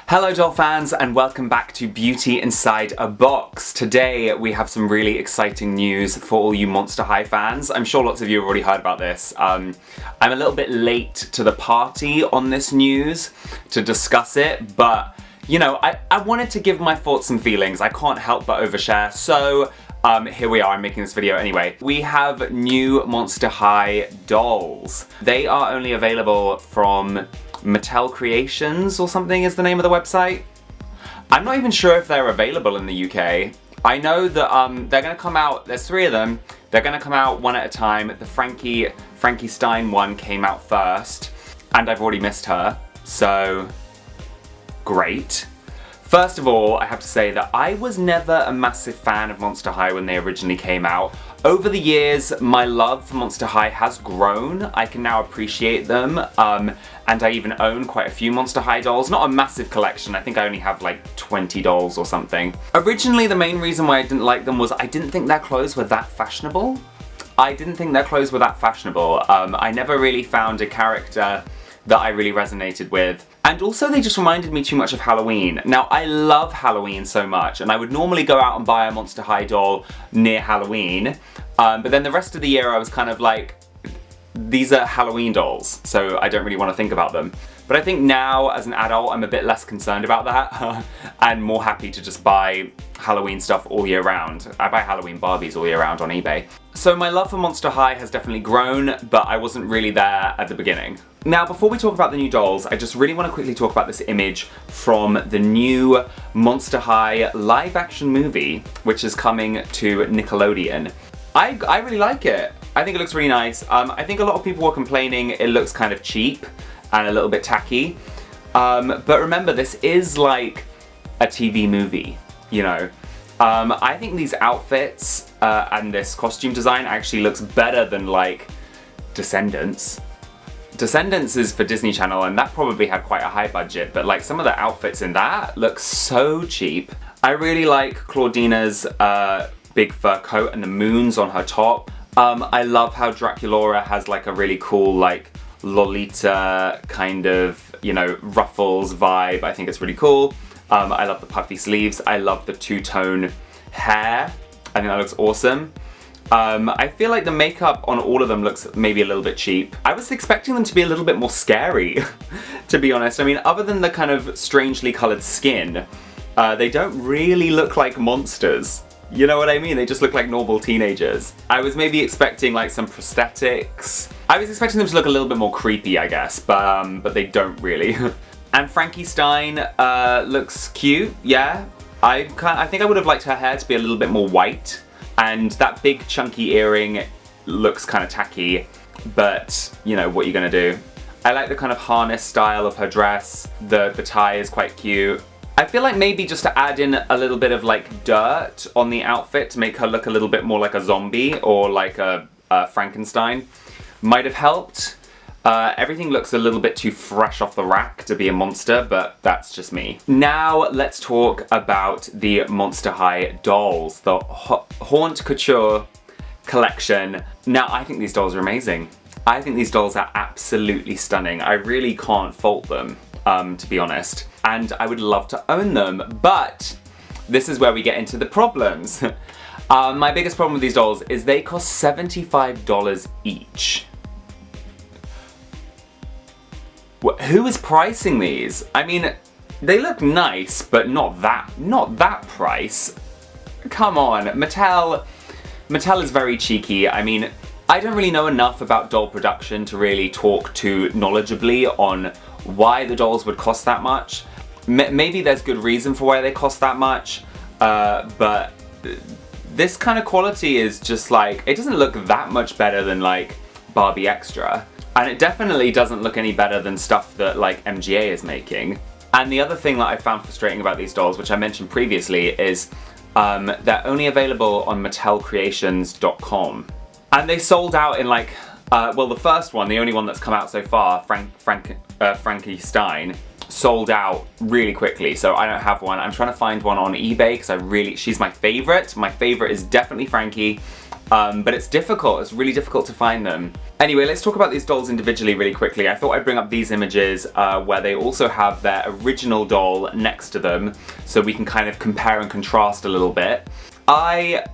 Hello doll fans and welcome back to Beauty Inside a Box. Today we have some really exciting news for all you Monster High fans. I'm sure lots of you have already heard about this. I'm a little bit late to the party on this news to discuss it, but you know, I wanted to give my thoughts and feelings. I can't help but overshare, so here we are, I'm making this video anyway. We have new Monster High dolls. They are only available from Mattel Creations or something is the name of the website. I'm not even sure if they're available in the UK. I know that they're gonna come out, there's 3 of them, they're gonna come out one at a time. The Frankie Stein one came out first, and I've already missed her, so great. First of all, I have to say that I was never a massive fan of Monster High when they originally came out. Over the years, my love for Monster High has grown. I can now appreciate them, and I even own quite a few Monster High dolls. Not a massive collection, I think I only have like 20 dolls or something. Originally, the main reason why I didn't like them was I didn't think their clothes were that fashionable. I never really found a character that I really resonated with. And also they just reminded me too much of Halloween. Now I love Halloween so much, and I would normally go out and buy a Monster High doll near Halloween, but then the rest of the year I was kind of like, these are Halloween dolls, so I don't really want to think about them. But I think now, as an adult, I'm a bit less concerned about that, and more happy to just buy Halloween stuff all year round. I buy Halloween Barbies all year round on eBay. So my love for Monster High has definitely grown, but I wasn't really there at the beginning. Now, before we talk about the new dolls, I just really want to quickly talk about this image from the new Monster High live-action movie, which is coming to Nickelodeon. I really like it. I think it looks really nice. I think a lot of people were complaining it looks kind of cheap and a little bit tacky. But remember, this is like a TV movie, you know. I think these outfits and this costume design actually looks better than like Descendants. Descendants is for Disney Channel, and that probably had quite a high budget, but like some of the outfits in that look so cheap. I really like Clawdeen's big fur coat and the moons on her top. I love how Draculaura has like a really cool like Lolita kind of, you know, ruffles vibe. I think it's really cool. I love the puffy sleeves. I love the two-tone hair. I think that looks awesome. I feel like the makeup on all of them looks maybe a little bit cheap. I was expecting them to be a little bit more scary, to be honest. I mean, other than the kind of strangely colored skin, they don't really look like monsters. You know what I mean? They just look like normal teenagers. I was maybe expecting like some prosthetics. I was expecting them to look a little bit more creepy, I guess, but they don't really. And Frankie Stein looks cute, yeah. I think I would have liked her hair to be a little bit more white. And that big chunky earring looks kind of tacky, but you know, what are you gonna do? I like the kind of harness style of her dress. The tie is quite cute. I feel like maybe just to add in a little bit of like dirt on the outfit to make her look a little bit more like a zombie or like a Frankenstein might have helped. Everything looks a little bit too fresh off the rack to be a monster, but that's just me. Now let's talk about the Monster High dolls, the Haunt Couture collection. Now I think these dolls are amazing. I think these dolls are absolutely stunning. I really can't fault them, to be honest. And I would love to own them, but this is where we get into the problems. My biggest problem with these dolls is they cost $75 each. Who is pricing these? I mean, they look nice, but not that price. Come on, Mattel is very cheeky. I mean, I don't really know enough about doll production to really talk too knowledgeably on why the dolls would cost that much. Maybe there's good reason for why they cost that much, but this kind of quality is just like, it doesn't look that much better than like Barbie Extra. And it definitely doesn't look any better than stuff that like MGA is making. And the other thing that I found frustrating about these dolls, which I mentioned previously, is they're only available on MattelCreations.com. And they sold out in like, well, the first one, the only one that's come out so far, Frankie Stein, sold out really quickly, so I don't have one. I'm trying to find one on eBay because she's my favorite. My favorite is definitely Frankie. but it's difficult. It's really difficult to find them. Anyway, let's talk about these dolls individually really quickly. I thought I'd bring up these images where they also have their original doll next to them, so we can kind of compare and contrast a little bit. I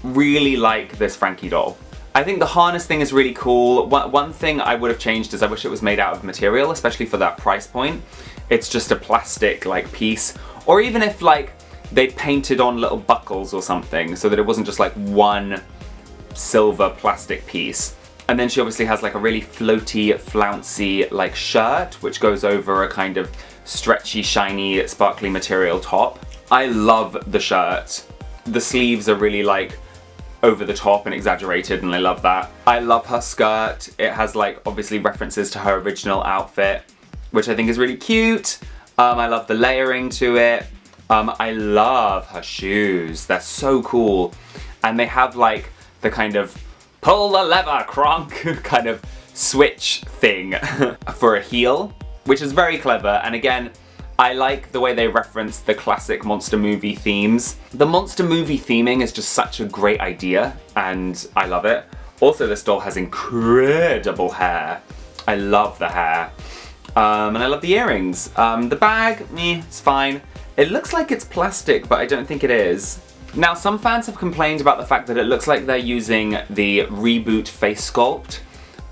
really like this Frankie doll. I think the harness thing is really cool. One thing I would have changed is I wish it was made out of material, especially for that price point. It's just a plastic like piece, or even if like they painted on little buckles or something so that it wasn't just like one silver plastic piece. And then she obviously has like a really floaty, flouncy like shirt which goes over a kind of stretchy, shiny, sparkly material top. I love the shirt. The sleeves are really like over the top and exaggerated, and I love that. I love her skirt. It has like obviously references to her original outfit, which I think is really cute. I love the layering to it. I love her shoes. They're so cool. And they have like the kind of pull the lever, Kronk kind of switch thing for a heel, which is very clever. And again, I like the way they reference the classic monster movie themes. The monster movie theming is just such a great idea, and I love it. Also, this doll has incredible hair. I love the hair. And I love the earrings. The bag, it's fine. It looks like it's plastic, but I don't think it is. Now, some fans have complained about the fact that it looks like they're using the Reboot face sculpt.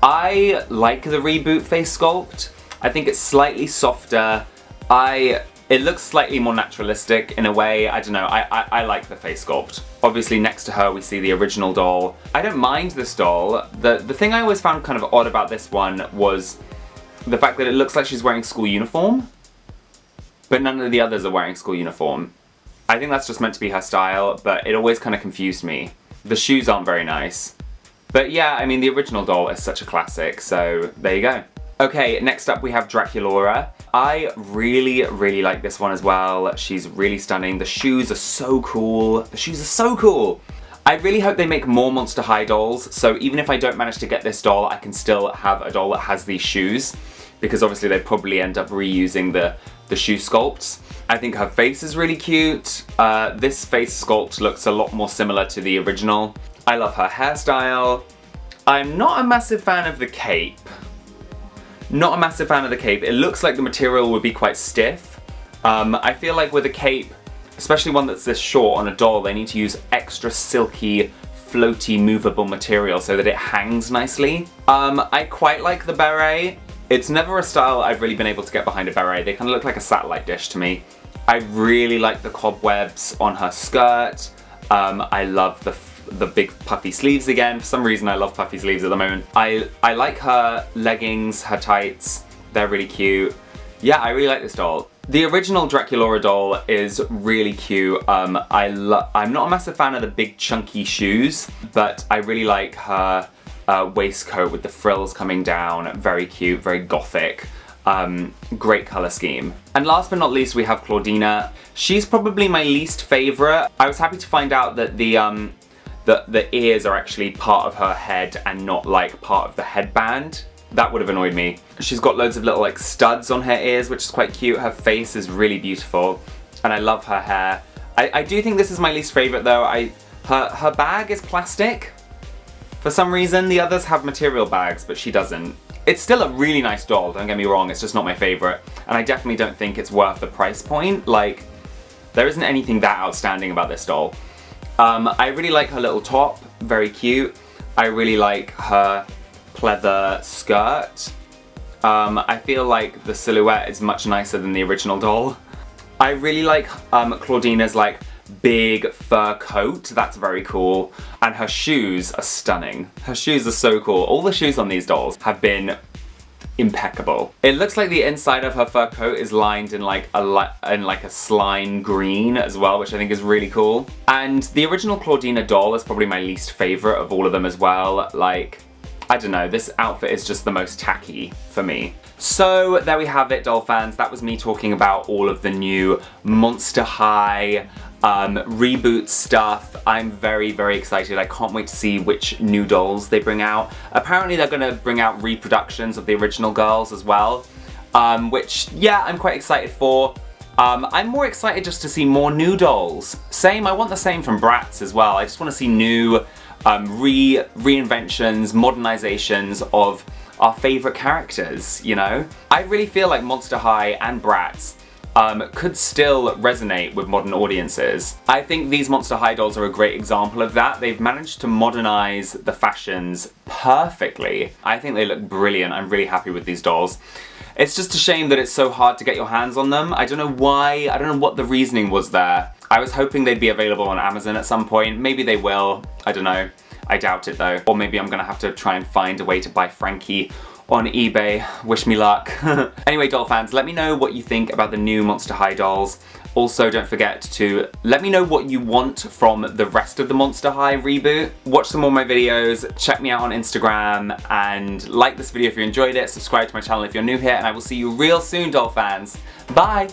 I like the Reboot face sculpt. I think it's slightly softer. It looks slightly more naturalistic in a way. I don't know, I like the face sculpt. Obviously next to her we see the original doll. I don't mind this doll. The thing I always found kind of odd about this one was the fact that it looks like she's wearing school uniform, but none of the others are wearing school uniform. I think that's just meant to be her style, but it always kind of confused me. The shoes aren't very nice. But yeah, I mean the original doll is such a classic, so there you go. Okay, next up we have Draculaura. I really, really like this one as well. She's really stunning. The shoes are so cool. The shoes are so cool. I really hope they make more Monster High dolls, so even if I don't manage to get this doll, I can still have a doll that has these shoes, because obviously they'd probably end up reusing the shoe sculpts. I think her face is really cute. This face sculpt looks a lot more similar to the original. I love her hairstyle. I'm not a massive fan of the cape. Not a massive fan of the cape. It looks like the material would be quite stiff. I feel like with a cape, especially one that's this short on a doll, they need to use extra silky, floaty, movable material so that it hangs nicely. I quite like the beret. It's never a style I've really been able to get behind a beret. They kind of look like a satellite dish to me. I really like the cobwebs on her skirt. I love the big puffy sleeves again. For some reason I love puffy sleeves at the moment. I like her leggings, her tights. They're really cute. Yeah, I really like this doll. The original Draculaura doll is really cute. I'm not a massive fan of the big chunky shoes, but I really like her waistcoat with the frills coming down. Very cute, very gothic. Great colour scheme. And last but not least we have Clawdeen. She's probably my least favourite. I was happy to find out that the ears are actually part of her head and not like part of the headband. That would have annoyed me. She's got loads of little like studs on her ears, which is quite cute. Her face is really beautiful, and I love her hair. I do think this is my least favourite though. Her bag is plastic. For some reason, the others have material bags, but she doesn't. It's still a really nice doll, don't get me wrong, it's just not my favourite. And I definitely don't think it's worth the price point. Like, there isn't anything that outstanding about this doll. I really like her little top, very cute. I really like her pleather skirt. I feel like the silhouette is much nicer than the original doll. I really like Clawdeen's like big fur coat, that's very cool. And her shoes are stunning. Her shoes are so cool. All the shoes on these dolls have been impeccable. It looks like the inside of her fur coat is lined in like a slime green as well, which I think is really cool. And the original Clawdeen doll is probably my least favorite of all of them as well. Like, I don't know, this outfit is just the most tacky for me. So there we have it, doll fans. That was me talking about all of the new Monster High reboot stuff. I'm very, very excited. I can't wait to see which new dolls they bring out. Apparently they're gonna bring out reproductions of the original girls as well, which, yeah, I'm quite excited for. I'm more excited just to see more new dolls. Same, I want the same from Bratz as well. I just want to see new, reinventions, modernizations of our favourite characters, you know? I really feel like Monster High and Bratz could still resonate with modern audiences. I think these Monster High dolls are a great example of that. They've managed to modernize the fashions perfectly. I think they look brilliant. I'm really happy with these dolls. It's just a shame that it's so hard to get your hands on them. I don't know why, I don't know what the reasoning was there. I was hoping they'd be available on Amazon at some point. Maybe they will, I don't know. I doubt it though. Or maybe I'm gonna have to try and find a way to buy Frankie on eBay. Wish me luck. Anyway, doll fans, let me know what you think about the new Monster High dolls. Also, don't forget to let me know what you want from the rest of the Monster High reboot. Watch some more of my videos, check me out on Instagram, and like this video if you enjoyed it, subscribe to my channel if you're new here, and I will see you real soon, doll fans. Bye!